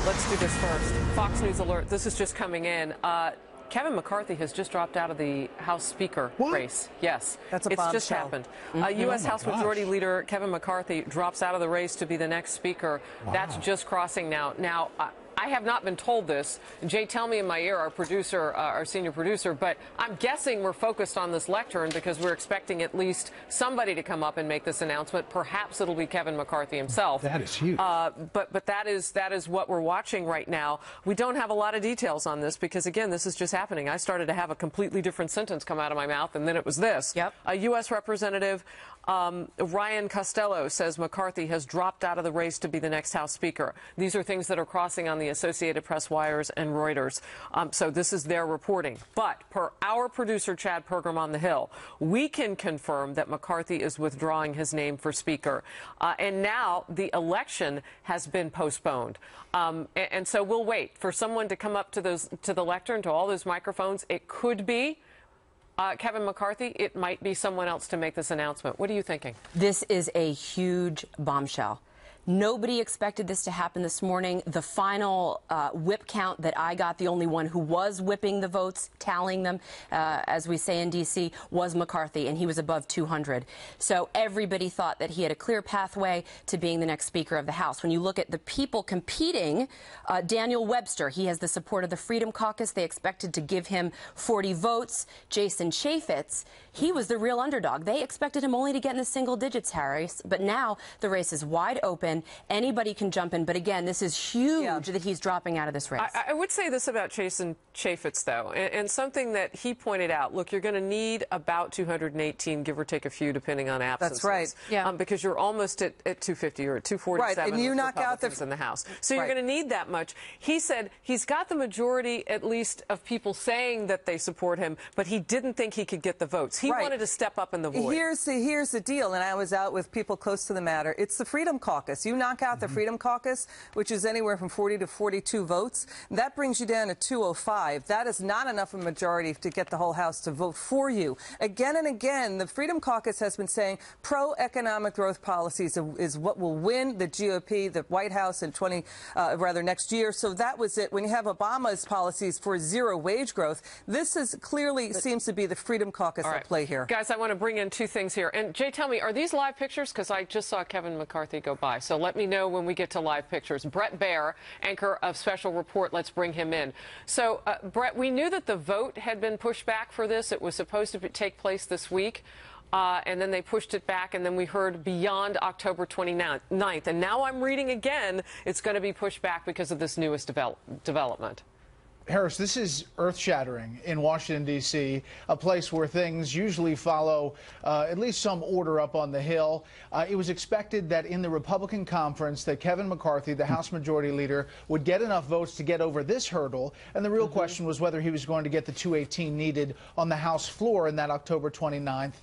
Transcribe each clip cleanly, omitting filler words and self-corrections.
Let's do this first. Fox News alert. This is just coming in. Kevin McCarthy has just dropped out of the House Speaker race. Yes. That's a bombshell. It's just happened. U.S. House Majority Leader Kevin McCarthy drops out of the race to be the next Speaker. Wow. That's just crossing now. Now, I have not been told this. Jay, tell me in my ear, our producer, our senior producer, but I'm guessing we're focused on this lectern because we're expecting at least somebody to come up and make this announcement. Perhaps it'll be Kevin McCarthy himself. That is huge. But that is what we're watching right now. We don't have a lot of details on this because, again, this is just happening. I started to have a completely different sentence come out of my mouth, and then it was this. Yep. A U.S. Representative Ryan Costello says McCarthy has dropped out of the race to be the next House Speaker. These are things that are crossing on the Associated Press wires and Reuters. So this is their reporting. But per our producer, Chad Pergram on the Hill, we can confirm that McCarthy is withdrawing his name for Speaker. And now the election has been postponed. And so we'll wait for someone to come up to the lectern, to all those microphones. It could be Kevin McCarthy. It might be someone else to make this announcement. What are you thinking? This is a huge bombshell. Nobody expected this to happen this morning. The final whip count that I got, the only one who was whipping the votes, tallying them, as we say in D.C., was McCarthy, and he was above 200. So everybody thought that he had a clear pathway to being the next Speaker of the House. When you look at the people competing, Daniel Webster, he has the support of the Freedom Caucus. They expected to give him 40 votes. Jason Chaffetz, he was the real underdog. They expected him only to get in the single digits, Harris. But now the race is wide open. Anybody can jump in. But again, this is huge that he's dropping out of this race. I would say this about Jason Chaffetz, though, and something that he pointed out. Look, you're going to need about 218, give or take a few, depending on absences. That's right. Yeah. Because you're almost at 250 or at 247 right. And you knock out the in the House. So you're going to need that much. He said he's got the majority, at least, of people saying that they support him, but he didn't think he could get the votes. He wanted to step up in the void. Here's the deal, and I was out with people close to the matter. It's the Freedom Caucus. You knock out the Freedom Caucus, which is anywhere from 40 to 42 votes. That brings you down to 205. That is not enough of a majority to get the whole House to vote for you. Again and again, the Freedom Caucus has been saying pro-economic growth policies is what will win the GOP, the White House in next year. So that was it. When you have Obama's policies for zero wage growth, this is clearly seems to be the Freedom Caucus at play here. Guys, I want to bring in two things here. And Jay, tell me, are these live pictures? Because I just saw Kevin McCarthy go by. So let me know when we get to live pictures. Brett Baer, anchor of Special Report, let's bring him in. So, Brett, we knew that the vote had been pushed back for this. It was supposed to take place this week. And then they pushed it back, and then we heard beyond October 29th. And now I'm reading again, it's going to be pushed back because of this newest development. Harris, this is earth-shattering in Washington, D.C., a place where things usually follow at least some order up on the Hill. It was expected that in the Republican conference that Kevin McCarthy, the House Majority Leader, would get enough votes to get over this hurdle, and the real question was whether he was going to get the 218 needed on the House floor in that October 29th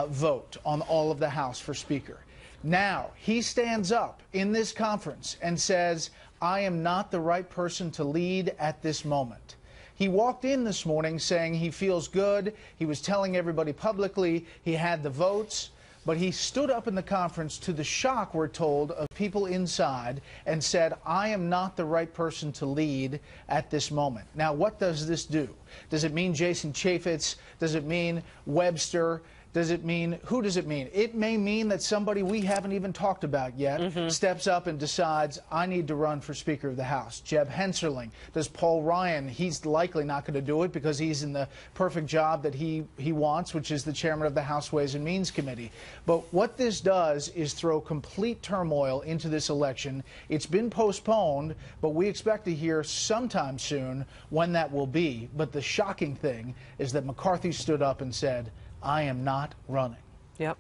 vote on all of the House for Speaker. Now, he stands up in this conference and says, I am not the right person to lead at this moment. He walked in this morning saying he feels good. He was telling everybody publicly he had the votes. But he stood up in the conference to the shock, we're told, of people inside and said, I am not the right person to lead at this moment. Now, what does this do? Does it mean Jason Chaffetz? Does it mean Webster? Does it mean, who does it mean? It may mean that somebody we haven't even talked about yet steps up and decides, I need to run for Speaker of the House. Jeb Hensarling. Does Paul Ryan? He's likely not going to do it because he's in the perfect job that he wants, which is the chairman of the House Ways and Means Committee. But what this does is throw complete turmoil into this election. It's been postponed, but we expect to hear sometime soon when that will be. But the shocking thing is that McCarthy stood up and said, I am not running. Yep.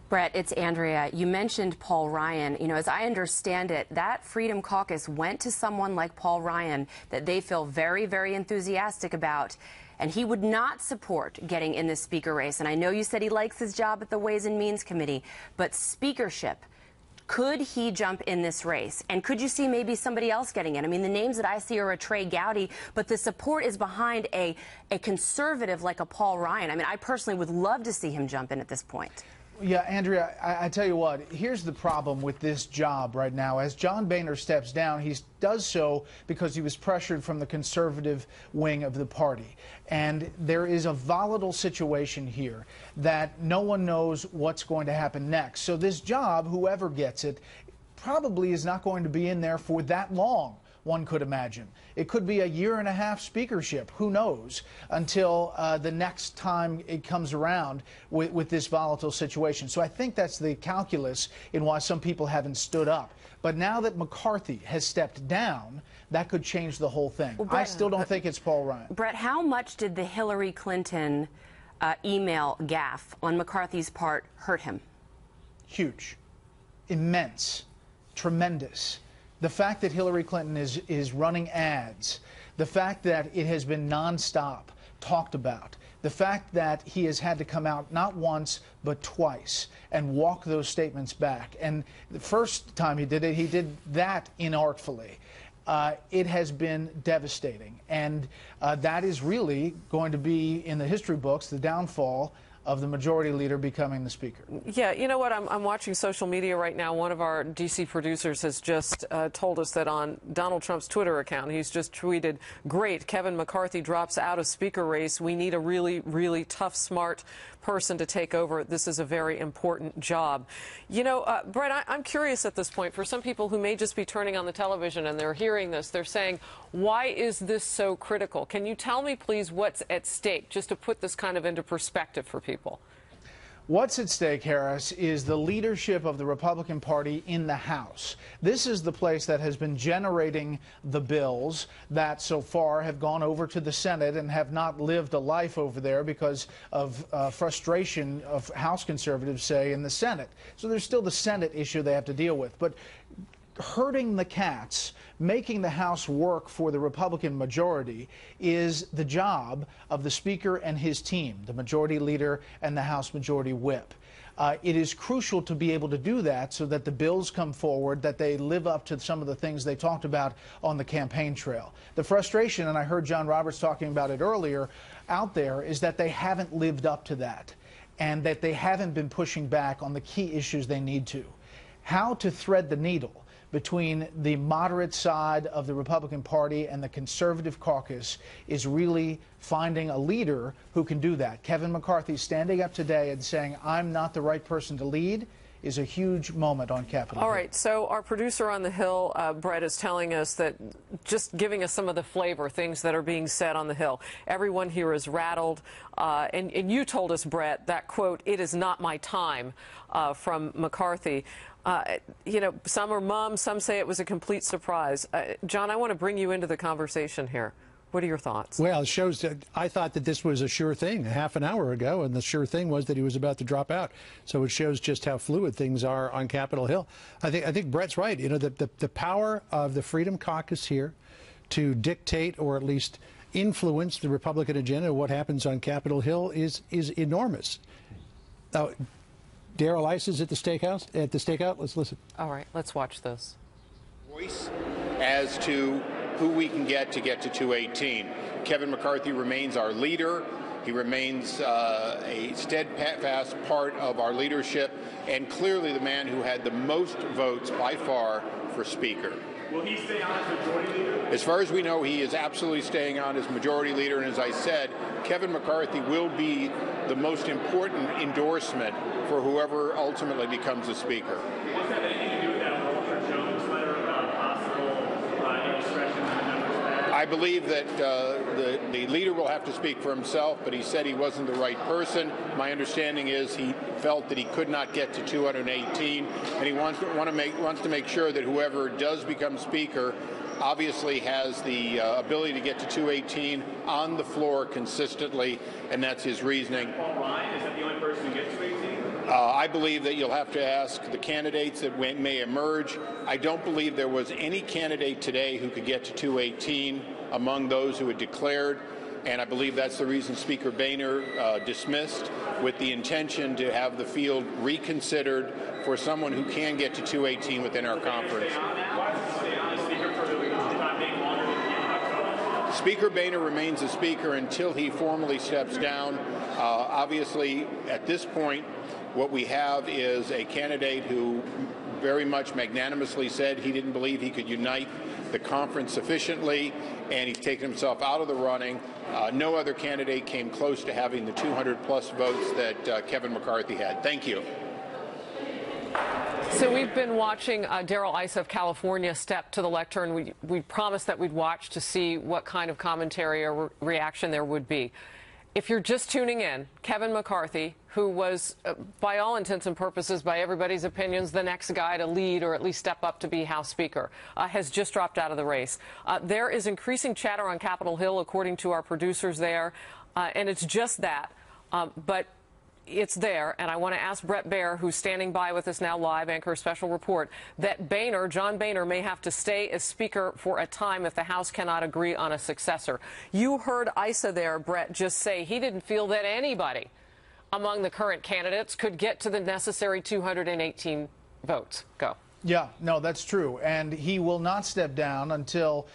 Brett, it's Andrea. You mentioned Paul Ryan. You know, as I understand it, that Freedom Caucus went to someone like Paul Ryan that they feel very, very enthusiastic about, and he would not support getting in this speaker race. And I know you said he likes his job at the Ways and Means Committee, but speakership, could he jump in this race? And could you see maybe somebody else getting in? I mean, the names that I see are a Trey Gowdy, but the support is behind a conservative like a Paul Ryan. I mean, I personally would love to see him jump in at this point. Yeah, Andrea, I tell you what, here's the problem with this job right now. As John Boehner steps down, he does so because he was pressured from the conservative wing of the party. And there is a volatile situation here that no one knows what's going to happen next. So this job, whoever gets it, probably is not going to be in there for that long, one could imagine. It could be a year-and-a-half speakership, who knows, until the next time it comes around with this volatile situation. So I think that's the calculus in why some people haven't stood up. But now that McCarthy has stepped down, that could change the whole thing. Well, Brett, I still don't think it's Paul Ryan. Brett, how much did the Hillary Clinton email gaffe on McCarthy's part hurt him? Huge. Immense. Tremendous. The fact that Hillary Clinton is running ads, the fact that it has been nonstop talked about, the fact that he has had to come out not once but twice and walk those statements back. And the first time he did that inartfully. It has been devastating. And that is really going to be, in the history books, the downfall of the majority leader becoming the speaker. Yeah, you know what? I'm watching social media right now. One of our D.C. producers has just told us that on Donald Trump's Twitter account, he's just tweeted, "Great, Kevin McCarthy drops out of speaker race. We need a really, really tough, smart person to take over. This is a very important job." You know, Brett, I'm curious at this point, for some people who may just be turning on the television and they're hearing this, they're saying, why is this so critical? Can you tell me, please, what's at stake, just to put this kind of into perspective for people? What's at stake, Harris, is the leadership of the Republican Party in the House. This is the place that has been generating the bills that so far have gone over to the Senate and have not lived a life over there because of frustration of House conservatives, say, in the Senate. So there's still the Senate issue they have to deal with. But herding the cats, making the House work for the Republican majority, is the job of the Speaker and his team, the Majority Leader and the House Majority Whip. It is crucial to be able to do that so that the bills come forward, that they live up to some of the things they talked about on the campaign trail. The frustration, and I heard John Roberts talking about it earlier, out there, is that they haven't lived up to that and that they haven't been pushing back on the key issues they need to. How to thread the needle between the moderate side of the Republican Party and the conservative caucus is really finding a leader who can do that. Kevin McCarthy standing up today and saying, "I'm not the right person to lead," is a huge moment on Capitol Hill. All right, so our producer on the Hill, Brett, is telling us that, just giving us some of the flavor, things that are being said on the Hill. Everyone here is rattled, and you told us, Brett, that quote, "It is not my time," from McCarthy. You know, some are mum, some say it was a complete surprise. John, I want to bring you into the conversation here. What are your thoughts? Well, it shows that I thought that this was a sure thing a half an hour ago, and the sure thing was that he was about to drop out. So it shows just how fluid things are on Capitol Hill. I think Brett's right. You know, the power of the Freedom Caucus here to dictate or at least influence the Republican agenda, what happens on Capitol Hill, is enormous. Now, Darrell Ice is at the stakeout. Let's listen. All right, let's watch this. Voice as to who we can get to 218. Kevin McCarthy remains our leader. He remains a steadfast part of our leadership and clearly the man who had the most votes by far for Speaker. Will he stay on as Majority Leader? As far as we know, he is absolutely staying on as Majority Leader. And as I said, Kevin McCarthy will be the most important endorsement for whoever ultimately becomes the Speaker. Does that have anything to do with that Walter Jones letter about possible indiscretion in the members' past? I believe that the leader will have to speak for himself, but he said he wasn't the right person. My understanding is he felt that he could not get to 218, and he wants to make sure that whoever does become Speaker obviously has the ability to get to 218 on the floor consistently, and that's his reasoning. Paul Ryan, is that the only person who gets 218? I believe that you'll have to ask the candidates that may emerge. I don't believe there was any candidate today who could get to 218 among those who had declared, and I believe that's the reason Speaker Boehner dismissed, with the intention to have the field reconsidered for someone who can get to 218 within our conference. Why does he stay on as Speaker for the time being longer than the end of October? Speaker Boehner remains a Speaker until he formally steps down. Obviously, at this point, What we have is a candidate who very much magnanimously said he didn't believe he could unite the conference sufficiently, and he's taken himself out of the running. No other candidate came close to having the 200-plus votes that Kevin McCarthy had. Thank you. So we've been watching Darrell Issa of California step to the lectern. We promised that we'd watch to see what kind of commentary or reaction there would be. If you're just tuning in, Kevin McCarthy, who was, by all intents and purposes, by everybody's opinions, the next guy to lead or at least step up to be House Speaker, has just dropped out of the race. There is increasing chatter on Capitol Hill, according to our producers there, and it's just that. But it's there, and I want to ask Bret Baier, who's standing by with us now live, anchor a special report, that Boehner, John Boehner, may have to stay as Speaker for a time if the House cannot agree on a successor. You heard Issa there, Bret, just say he didn't feel that anybody among the current candidates could get to the necessary 218 votes. Go. Yeah, no, that's true. And he will not step down until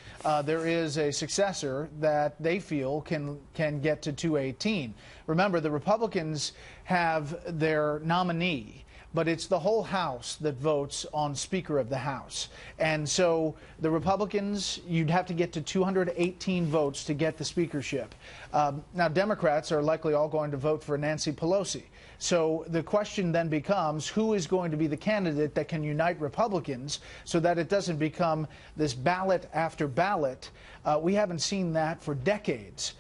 there is a successor that they feel can get to 218. Remember, the Republicans have their nominee, but it's the whole House that votes on Speaker of the House. And so the Republicans, you'd have to get to 218 votes to get the speakership. Now, Democrats are likely all going to vote for Nancy Pelosi. So the question then becomes, who is going to be the candidate that can unite Republicans so that it doesn't become this ballot after ballot? We haven't seen that for decades.